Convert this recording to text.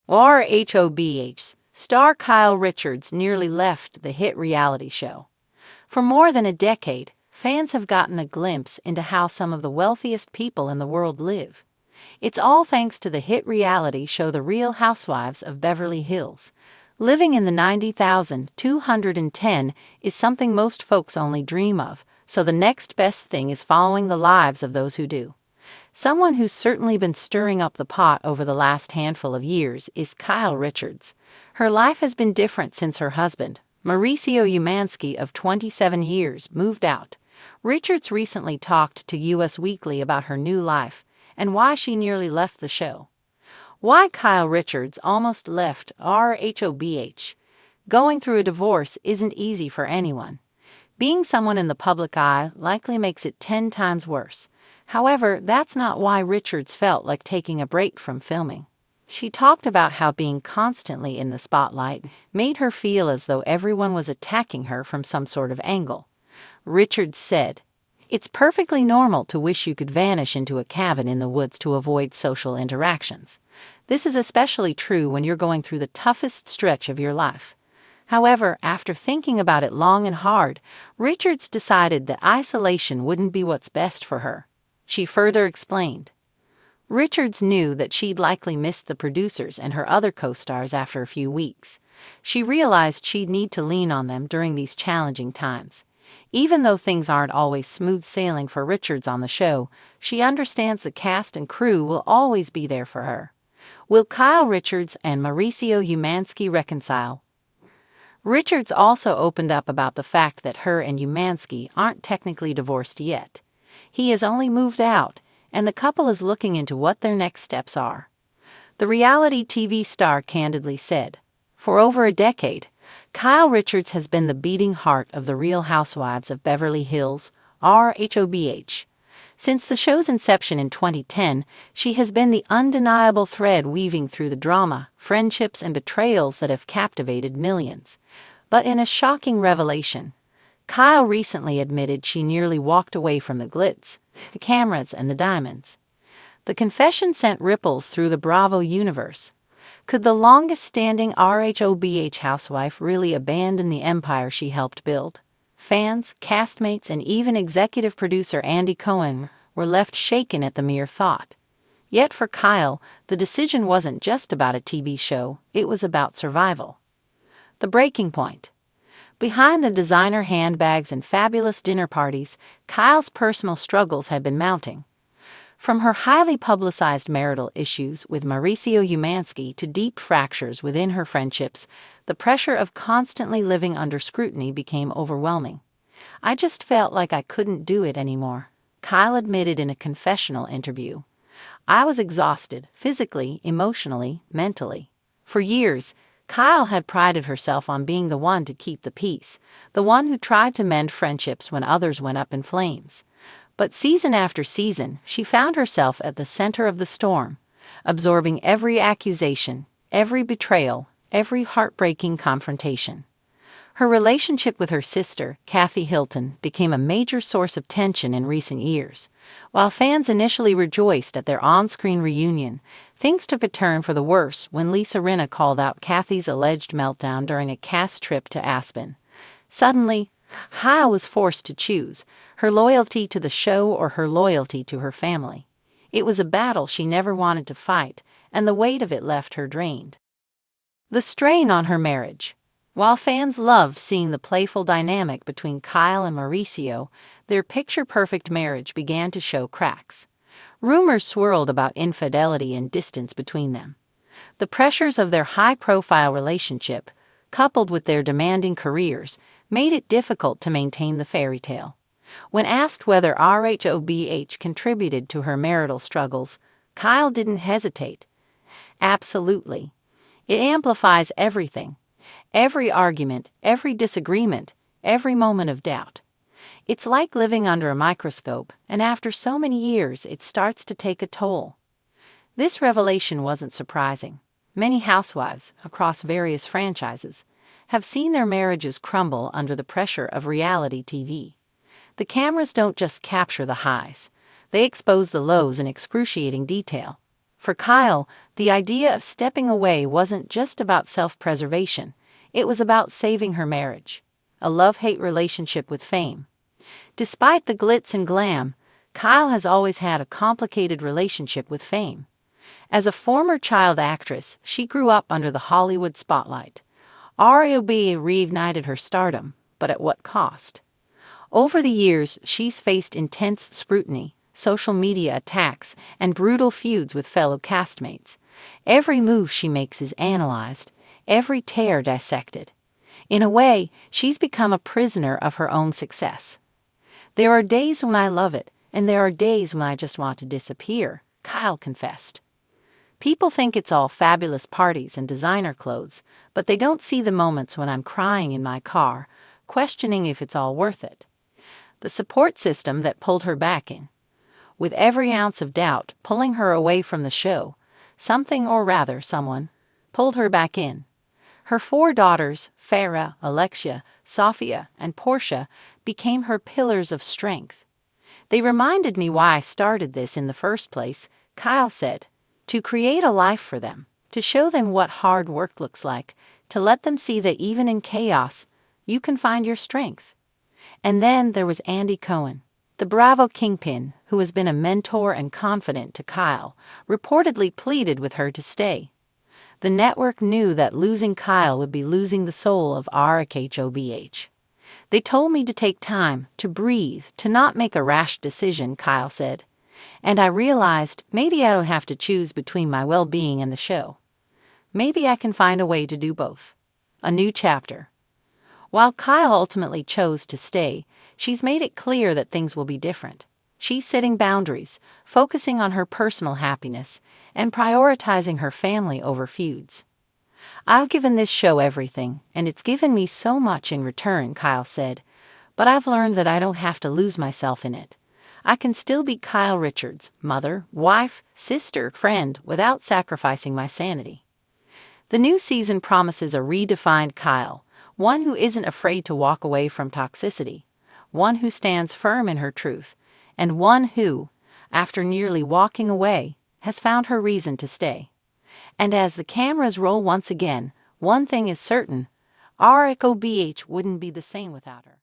RHOBH, star Kyle Richards nearly left the hit reality show. For more than a decade, fans have gotten a glimpse into how some of the wealthiest people in the world live. It's all thanks to the hit reality show The Real Housewives of Beverly Hills. Living in the 90,210 is something most folks only dream of, so the next best thing is following the lives of those who do. Someone who's certainly been stirring up the pot over the last handful of years is Kyle Richards. Her life has been different since her husband, Mauricio Umansky of 27 years, moved out. Richards recently talked to Us Weekly about her new life and why she nearly left the show. Why Kyle Richards almost left RHOBH. Going through a divorce isn't easy for anyone. Being someone in the public eye likely makes it 10 times worse. However, that's not why Richards felt like taking a break from filming. She talked about how being constantly in the spotlight made her feel as though everyone was attacking her from some sort of angle. Richards said, "It's perfectly normal to wish you could vanish into a cabin in the woods to avoid social interactions. This is especially true when you're going through the toughest stretch of your life." However, after thinking about it long and hard, Richards decided that isolation wouldn't be what's best for her. She further explained. Richards knew that she'd likely miss the producers and her other co-stars after a few weeks. She realized she'd need to lean on them during these challenging times. Even though things aren't always smooth sailing for Richards on the show, she understands the cast and crew will always be there for her. Will Kyle Richards and Mauricio Umansky reconcile? Richards also opened up about the fact that her and Umansky aren't technically divorced yet. He has only moved out, and the couple is looking into what their next steps are. The reality TV star candidly said, "For over a decade, Kyle Richards has been the beating heart of The Real Housewives of Beverly Hills, RHOBH. Since the show's inception in 2010, she has been the undeniable thread weaving through the drama, friendships, and betrayals that have captivated millions." But in a shocking revelation, Kyle recently admitted she nearly walked away from the glitz, the cameras, and the diamonds. The confession sent ripples through the Bravo universe. Could the longest-standing RHOBH housewife really abandon the empire she helped build? Fans, castmates, and even executive producer Andy Cohen were left shaken at the mere thought. Yet for Kyle, the decision wasn't just about a TV show, it was about survival. The breaking point. Behind the designer handbags and fabulous dinner parties, Kyle's personal struggles had been mounting. From her highly publicized marital issues with Mauricio Umansky to deep fractures within her friendships, the pressure of constantly living under scrutiny became overwhelming. "I just felt like I couldn't do it anymore," Kyle admitted in a confessional interview. "I was exhausted, physically, emotionally, mentally." For years, Kyle had prided herself on being the one to keep the peace, the one who tried to mend friendships when others went up in flames. But season after season, she found herself at the center of the storm, absorbing every accusation, every betrayal, every heartbreaking confrontation. Her relationship with her sister, Kathy Hilton, became a major source of tension in recent years. While fans initially rejoiced at their on-screen reunion, things took a turn for the worse when Lisa Rinna called out Kathy's alleged meltdown during a cast trip to Aspen. Suddenly, Kyle was forced to choose her loyalty to the show or her loyalty to her family. It was a battle she never wanted to fight, and the weight of it left her drained. The strain on her marriage. While fans loved seeing the playful dynamic between Kyle and Mauricio, their picture-perfect marriage began to show cracks. Rumors swirled about infidelity and distance between them. The pressures of their high-profile relationship, coupled with their demanding careers, made it difficult to maintain the fairy tale. When asked whether RHOBH contributed to her marital struggles, Kyle didn't hesitate. "Absolutely. It amplifies everything. Every argument, every disagreement, every moment of doubt. It's like living under a microscope, and after so many years, it starts to take a toll." This revelation wasn't surprising. Many housewives, across various franchises, have seen their marriages crumble under the pressure of reality TV. The cameras don't just capture the highs, they expose the lows in excruciating detail. For Kyle, the idea of stepping away wasn't just about self-preservation. It was about saving her marriage, a love-hate relationship with fame. Despite the glitz and glam, Kyle has always had a complicated relationship with fame. As a former child actress, she grew up under the Hollywood spotlight. ROB reignited her stardom, but at what cost? Over the years, she's faced intense scrutiny, social media attacks, and brutal feuds with fellow castmates. Every move she makes is analyzed, every tear dissected. In a way, she's become a prisoner of her own success. There are days when I love it, and there are days when I just want to disappear, Kyle confessed. People think it's all fabulous parties and designer clothes, but they don't see the moments when I'm crying in my car, questioning if it's all worth it. The support system that pulled her back in. With every ounce of doubt pulling her away from the show, something, or rather someone, pulled her back in. Her 4 daughters, Farah, Alexia, Sophia, and Portia, became her pillars of strength. They reminded me why I started this in the first place, Kyle said. To create a life for them, to show them what hard work looks like, to let them see that even in chaos, you can find your strength. And then there was Andy Cohen, the Bravo kingpin, who has been a mentor and confidant to Kyle, reportedly pleaded with her to stay. The network knew that losing Kyle would be losing the soul of RHOBH. They told me to take time, to breathe, to not make a rash decision, Kyle said. And I realized maybe I don't have to choose between my well-being and the show. Maybe I can find a way to do both. A new chapter. While Kyle ultimately chose to stay, she's made it clear that things will be different. She's setting boundaries, focusing on her personal happiness, and prioritizing her family over feuds. I've given this show everything, and it's given me so much in return, Kyle said, but I've learned that I don't have to lose myself in it. I can still be Kyle Richards, mother, wife, sister, friend, without sacrificing my sanity. The new season promises a redefined Kyle, one who isn't afraid to walk away from toxicity, one who stands firm in her truth, and one who, after nearly walking away, has found her reason to stay. And as the cameras roll once again, one thing is certain, RHOBH wouldn't be the same without her.